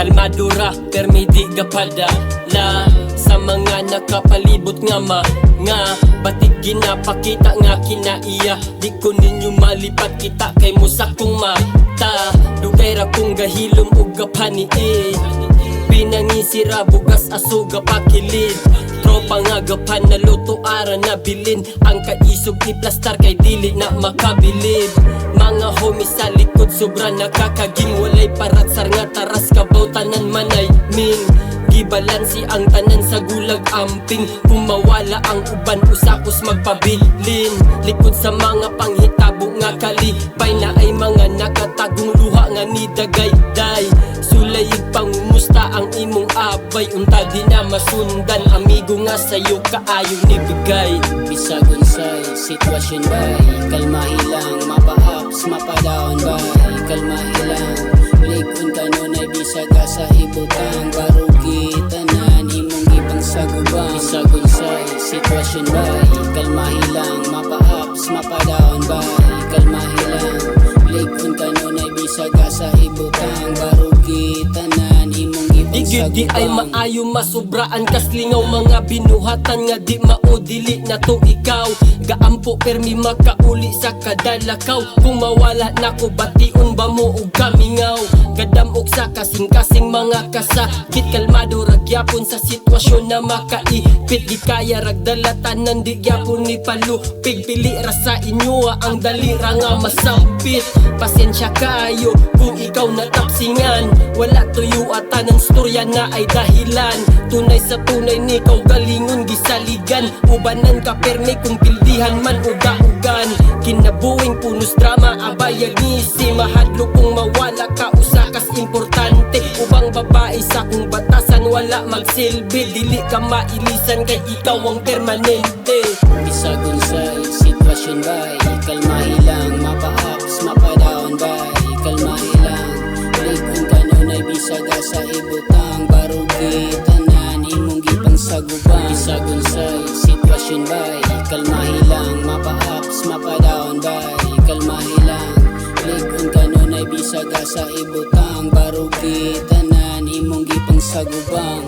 kalmado ra permi di gapadala sa mga nakapalibot nga nga batik ginapakita nga kinaiya. Di ko ninyo malipat kita kay musa kong mata. Dugay ra kong gahilom ug gapanii. Pinangisira bugas asuga pakilid. Tropa nga gapan na luto ara na bilin. Ang kaisog iplastar kay dili na makabilib. Mga homies sa likod sobra nakakaging. Walay paratsar nga taras kabaw tanan manay ming. Gibalansi ang tanan sa gulag amping. Pumawala ang uban usakos magpabilin. Likod sa mga panghitabo nga kalipay na ay mga nakatagong luha nga ni dagayday. Sulayig pangumusta ang imong abay. Unta di na masundan amigo nga sayo kaayo ni bigay. Bisag unsay sitwasyon bay, kalmahi lang, mapa-ups, mapa-down bay. Kalmahi lang, likon kanunay bisag sa ibutang. Barugi tanan imong ibang saguban. Bisag unsay sitwasyon bay, kalmahi lang, mapa-ups, mapa-down bay. Kalmahi lang, likon kanunay bisag sa ibutang. Barugi tanan imong ibang Digid di ay maayo masubraan kaslingaw. Mga binuhatan nga di maudili na to ikaw. Gaampo permi makauli sa kadalakaw. Kung mawala na ko bation ba mo og kamingaw. Gadamok sa kasing-kasing mga kasakit. Kalmado ragyapon sa sitwasyon na makaipit. Di kaya ragdalatanan di gyapon ni palupig. Pili ra sa inyo ang dalira nga masampit. Pasensya kayo kung ikaw natapsingan. Wala tuyo atan ng storya na ay dahilan. Tunay sa tunay ni kau galingon gisaligan. Ubanan ka permi kung pildihan man uga-ugan. Kinabuing punos drama abayag ngisi. Mahadlo kung mawala ka usakas importante. Ubang babae sa kung batasan wala magsilbi. Dili ka mailisan kay ikaw ang permanente. Bisag unsay sitwasyon bay, kalmahi lang, mapa-ups, mapa-down bay. Kalmahi lang, likon kanunay bisag sa ibutang. Barugi tanan imong gipang saguban. Bisag unsay sitwasyon bay, kalmahi lang, mapa-ups, mapa-down bay. Kalmahi lang, likon kanunay bisag sa ibutang. Barugi tanan imong gipang saguban.